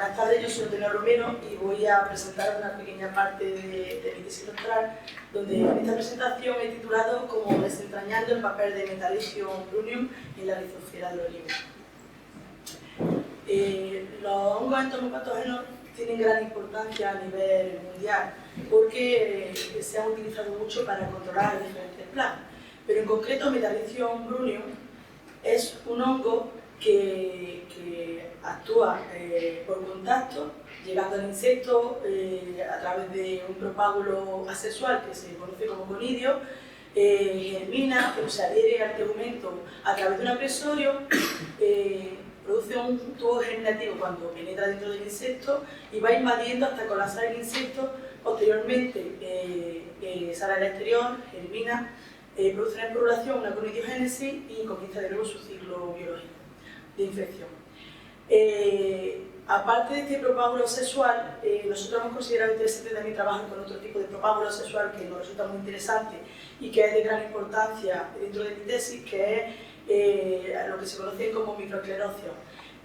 Buenas tardes, yo soy Antonio Romero y voy a presentar una pequeña parte de mi tesis doctoral, donde esta presentación he titulado como Desentrañando el papel de Metalicium brunnium en la rizosfera del olivo. Los hongos entomopatógenos tienen gran importancia a nivel mundial porque se han utilizado mucho para controlar diferentes plagas, pero en concreto Metalicium brunnium es un hongo que actúa por contacto, llegando al insecto a través de un propágulo asexual que se conoce como conidio, germina o se adhiere al tegumento a través de un apresorio, produce un tubo germinativo cuando penetra dentro del insecto y va invadiendo hasta colapsar el insecto. Posteriormente sale al exterior, germina, produce una esporulación, una conidiogénesis y comienza de nuevo su ciclo biológico de infección. Aparte de este propágulo sexual, nosotros hemos considerado interesante también trabajar con otro tipo de propágulo sexual que nos resulta muy interesante y que es de gran importancia dentro de mi tesis, que es lo que se conoce como microesclerosis.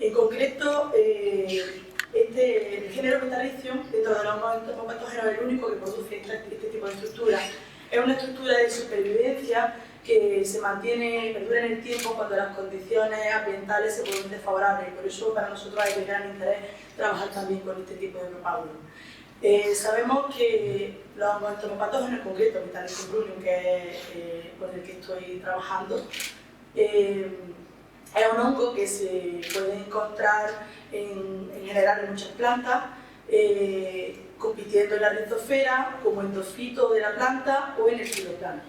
En concreto, el género Metalicium, dentro de los hongos entomopatógenos, es el único que produce este tipo de estructura. Es una estructura de supervivencia que se mantiene, perdura en el tiempo cuando las condiciones ambientales se vuelven desfavorables. Por eso para nosotros hay de gran interés trabajar también con este tipo de propágulos. Sabemos que los hongos entomopatógenos, en concreto Metalicium brunnium, que es con el que estoy trabajando, es un hongo que se puede encontrar en general en muchas plantas, compitiendo en la rizosfera como endofito de la planta o en el fitoplano.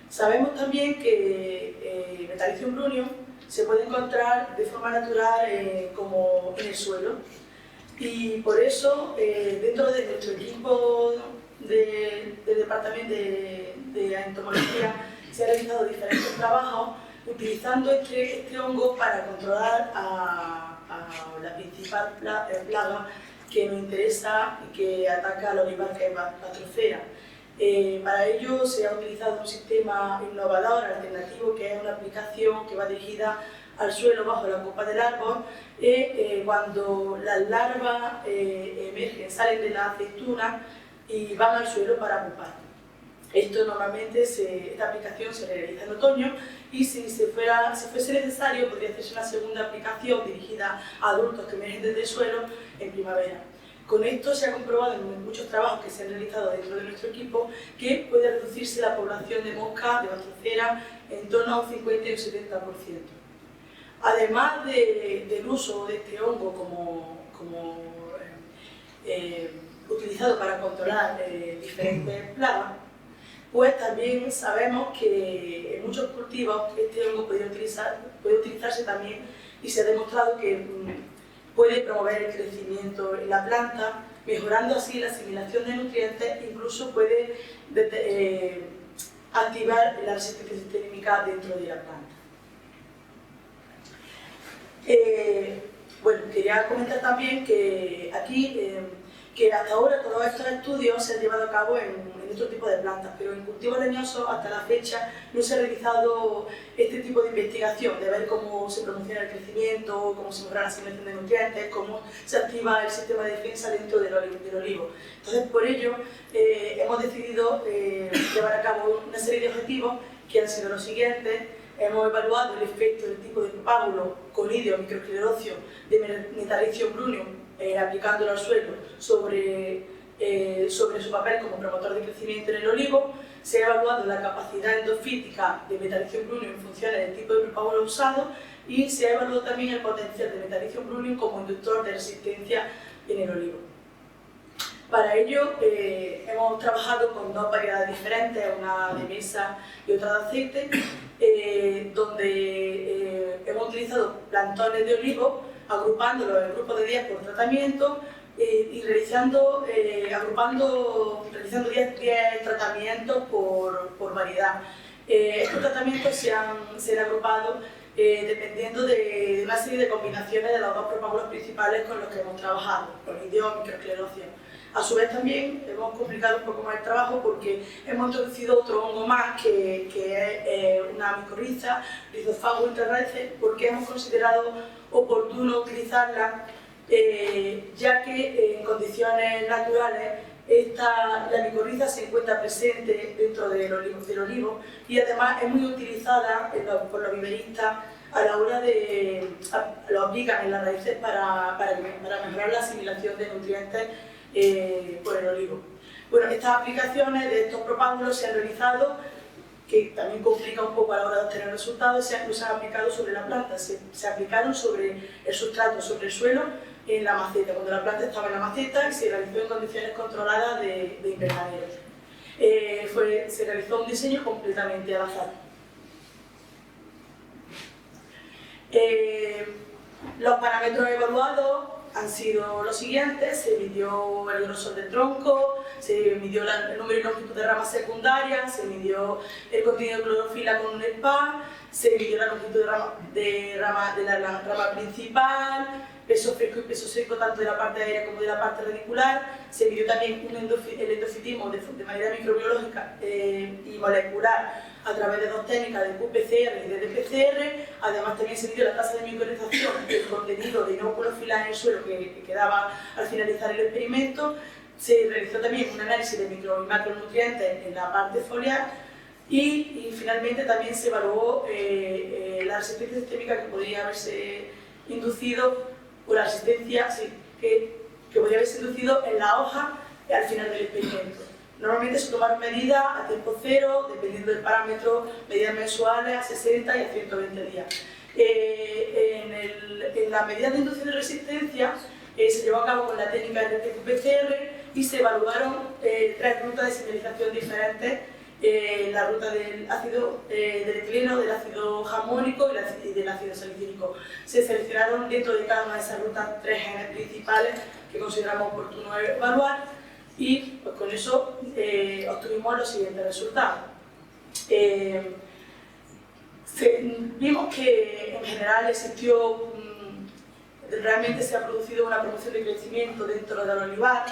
Sabemos también que Metalicium brunnium se puede encontrar de forma natural como en el suelo, y por eso dentro de nuestro equipo del departamento de entomología se han realizado diferentes trabajos utilizando este hongo para controlar a la principal plaga que nos interesa y que ataca al olivar, que es Batrocera. Para ello se ha utilizado un sistema innovador, alternativo, que es una aplicación que va dirigida al suelo bajo la copa del árbol. Cuando las larvas emergen, salen de la aceituna y van al suelo para pupar. Esto normalmente, esta aplicación se realiza en otoño, y si fuese necesario podría hacerse una segunda aplicación dirigida a adultos que emergen desde el suelo en primavera. Con esto se ha comprobado en muchos trabajos que se han realizado dentro de nuestro equipo que puede reducirse la población de moscas de Batrocera en torno a un 50 y un 70%. Además del uso de este hongo como utilizado para controlar diferentes plagas, pues también sabemos que en muchos cultivos este hongo puede utilizarse también, y se ha demostrado que puede promover el crecimiento en la planta, mejorando así la asimilación de nutrientes. Incluso puede activar la resistencia sistémica dentro de la planta. Bueno, quería comentar también que aquí que hasta ahora todos estos estudios se han llevado a cabo en otro tipo de plantas, pero en cultivos leñosos hasta la fecha no se ha realizado este tipo de investigación, de ver cómo se promociona el crecimiento, cómo se mejora la asimilación de nutrientes, cómo se activa el sistema de defensa dentro del olivo. Entonces, por ello, hemos decidido llevar a cabo una serie de objetivos que han sido los siguientes. Hemos evaluado el efecto del tipo de propágulo conidio microesclerosis de Metalicium brunnium aplicándolo al suelo sobre su papel como promotor de crecimiento en el olivo. Se ha evaluado la capacidad endofítica de Metalicium brunnium en función del tipo de propágulo usado, y se ha evaluado también el potencial de Metalicium brunnium como inductor de resistencia en el olivo. Para ello hemos trabajado con dos variedades diferentes, una de mesa y otra de aceite, donde hemos utilizado plantones de olivo, agrupándolos en grupos de 10 por tratamiento, y realizando 10 tratamientos por variedad. Estos tratamientos se han agrupado dependiendo de una serie de combinaciones de los dos propágulos principales con los que hemos trabajado, conidio y microesclerosis. A su vez también hemos complicado un poco más el trabajo porque hemos introducido otro hongo más que es una micorriza, Rhizophagus intrarraeces, porque hemos considerado oportuno utilizarla ya que en condiciones naturales la micorriza se encuentra presente dentro del olivo y además es muy utilizada por los viveristas a la hora de lo aplican en las raíces para mejorar la asimilación de nutrientes por el olivo. Bueno, estas aplicaciones de estos propágulos se han realizado, que también complica un poco a la hora de obtener resultados, se han aplicado sobre la planta, se aplicaron sobre el sustrato, sobre el suelo, en la maceta, cuando la planta estaba en la maceta y se realizó en condiciones controladas de invernadero. Se realizó un diseño completamente al azar. Los parámetros evaluados han sido los siguientes: se midió el grosor del tronco, se midió el número y longitud de ramas secundarias, se midió el contenido de clorofila con un SPA, se midió la longitud de la rama principal, peso fresco y peso seco tanto de la parte aérea como de la parte radicular, se midió también el endofitismo de manera microbiológica y molecular a través de dos técnicas de qPCR y de dPCR. Además también se midió la tasa de micronización del contenido de inóculos filares en el suelo que quedaba al finalizar el experimento. Se realizó también un análisis de micro y macronutrientes en la parte foliar y finalmente también se evaluó la resistencia sistémica que podría haberse inducido, o la resistencia que podría haberse inducido en la hoja al final del experimento. Normalmente se tomaron medidas a tiempo cero, dependiendo del parámetro, medidas mensuales a 60 y a 120 días. En la medida de inducción de resistencia se llevó a cabo con la técnica de qPCR y se evaluaron 3 rutas de señalización diferentes: la ruta del ácido del etileno, del ácido jamónico y del ácido salicílico. Se seleccionaron dentro de cada una de esas rutas 3 genes principales que consideramos oportuno evaluar y pues, con eso obtuvimos los siguientes resultados. Vimos que en general realmente se ha producido una promoción de crecimiento dentro del olivar,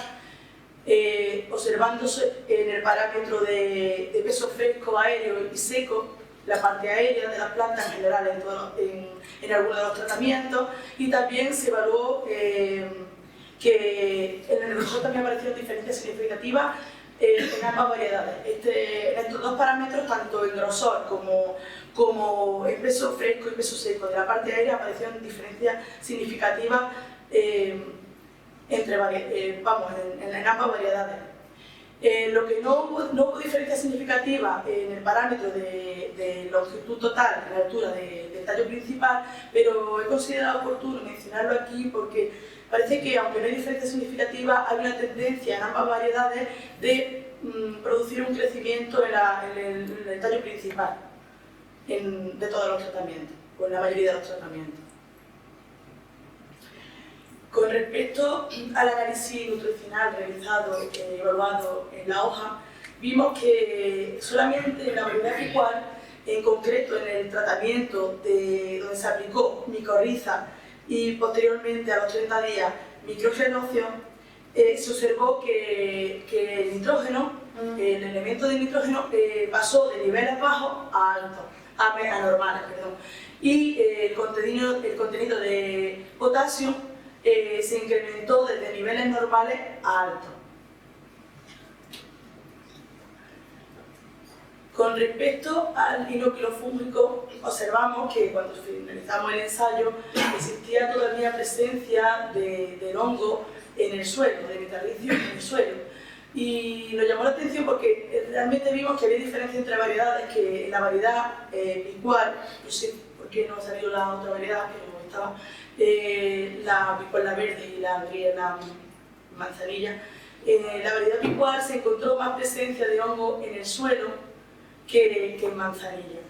observándose en el parámetro de peso fresco, aéreo y seco, la parte aérea de la planta en general en algunos de los tratamientos, y también se evaluó que en el grosor también aparecieron diferencias significativas en ambas variedades. En estos dos parámetros, tanto en grosor como en peso fresco y peso seco de la parte aérea, aparecieron diferencias significativas en ambas variedades. Lo que no hubo diferencia significativa en el parámetro de longitud total, en la altura del tallo principal, pero he considerado oportuno mencionarlo aquí porque parece que, aunque no hay diferencia significativa, hay una tendencia en ambas variedades de producir un crecimiento en el tallo principal de todos los tratamientos, o en la mayoría de los tratamientos. Con respecto al análisis nutricional realizado y evaluado en la hoja, vimos que solamente en la variedad picual, en concreto en el tratamiento donde se aplicó micorriza y posteriormente a los 30 días microgenóceo, se observó que el nitrógeno, el elemento de nitrógeno, pasó de niveles bajos a altos, a normales, perdón. Y el contenido de potasio se incrementó desde niveles normales a altos. Con respecto al inoculo fúngico, observamos que cuando finalizamos el ensayo existía todavía presencia del hongo en el suelo, de metarricio en el suelo. Y nos llamó la atención porque realmente vimos que había diferencia entre variedades, que en la variedad picual, no sé por qué no ha salido la otra variedad, pero estaba la picual, la verde, y la manzanilla. En la variedad picual se encontró más presencia de hongo en el suelo que en manzanilla.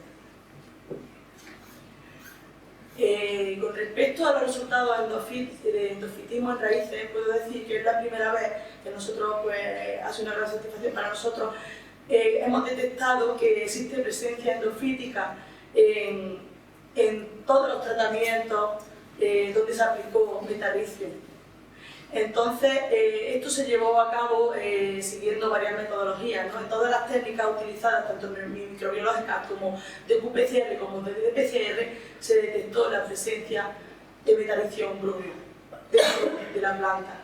Con respecto a los resultados de endofitismo en raíces, puedo decir que es la primera vez que nosotros, pues, hace una gran satisfacción para nosotros, hemos detectado que existe presencia endofítica en todos los tratamientos donde se aplicó metarricio. Entonces, esto se llevó a cabo siguiendo varias metodologías, ¿no? En todas las técnicas utilizadas, tanto microbiológicas como de qPCR como de dPCR, se detectó la presencia de metalicium brunio dentro de la planta.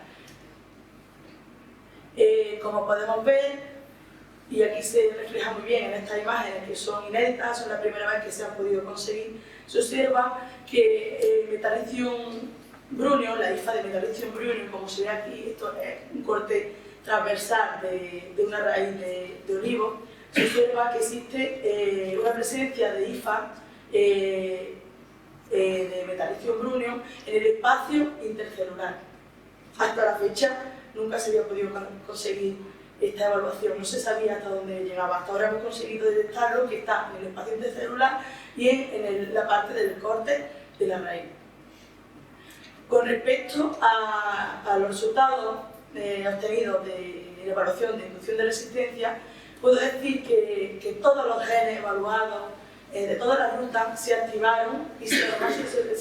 Como podemos ver, y aquí se refleja muy bien en estas imágenes que son inéditas, son la primera vez que se han podido conseguir, se observa que metalicium brunio, la hifa de metalicium brunio, como se ve aquí, esto es un corte transversal de una raíz de olivo, se observa que existe una presencia de hifa de metalicium brunio en el espacio intercelular. Hasta la fecha nunca se había podido conseguir esta evaluación, no se sabía hasta dónde llegaba. Hasta ahora hemos conseguido detectarlo, que está en el espacio intercelular y en la parte del corte de la raíz. Con respecto a los resultados obtenidos de la evaluación de inducción de resistencia, puedo decir que todos los genes evaluados de todas las rutas se activaron y se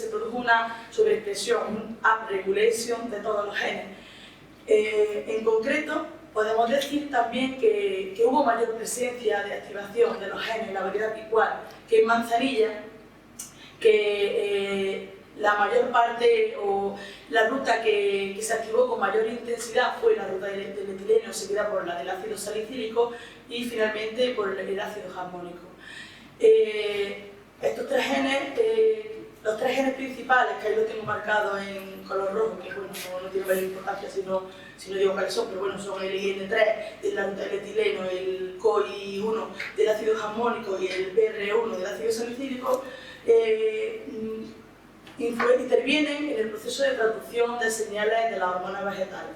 produjo una sobreexpresión, un upregulation de todos los genes. En concreto, podemos decir también que hubo mayor presencia de activación de los genes en la variedad picual que en manzanilla, que la mayor parte o la ruta que se activó con mayor intensidad fue la ruta del etileno, seguida por la del ácido salicílico y finalmente por el ácido jamónico. Estos tres genes, los tres genes principales, que ahí lo tengo marcado en color rojo, que bueno, no tiene mayor importancia si no digo cuáles son, pero bueno, son el IN3 de la ruta del etileno, el COI1 del ácido jamónico y el BR1 del ácido salicílico, intervienen en el proceso de traducción de señales de las hormonas vegetales.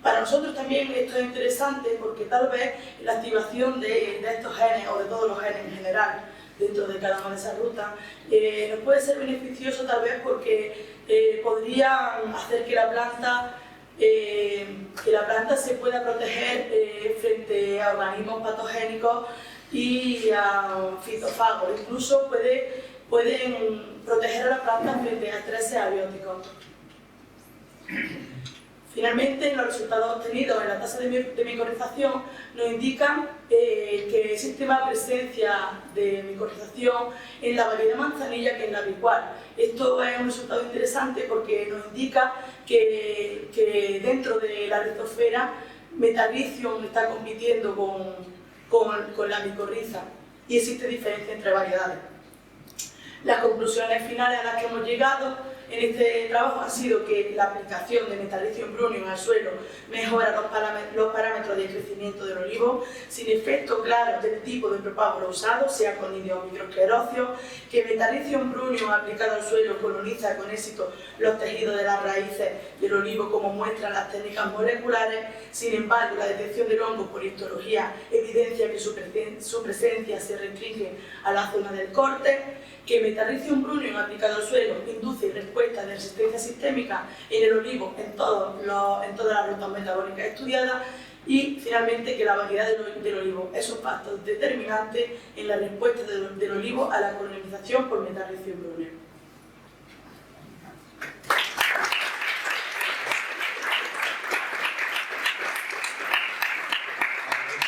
Para nosotros también esto es interesante porque tal vez la activación de estos genes o de todos los genes en general dentro de cada una de esas rutas nos puede ser beneficioso tal vez porque podría hacer que la planta se pueda proteger frente a organismos patogénicos y a fitofagos. Incluso pueden proteger a la planta frente a estreses abióticos. Finalmente, los resultados obtenidos en la tasa de micorización nos indican que existe más presencia de micorización en la variedad manzanilla que en la picual. Esto es un resultado interesante porque nos indica que dentro de la rizosfera metalicium está compitiendo con la micorriza y existe diferencia entre variedades. Las conclusiones finales a las que hemos llegado en este trabajo han sido que la aplicación de metalicium brunio al suelo mejora los parámetros de crecimiento del olivo, sin efecto claro del tipo de propágulo usado, sea con o microesclerocio, que metalicium brunio aplicado al suelo coloniza con éxito los tejidos de las raíces del olivo, como muestran las técnicas moleculares. Sin embargo, la detección del hongo por histología evidencia que su presencia se restringe a la zona del corte, que metalicium brunio aplicado al suelo induce respuestas de resistencia sistémica en el olivo en todas las rutas metabólicas estudiadas y finalmente que la variedad del olivo es un factor determinante en la respuesta del olivo a la colonización por metalicium brunio.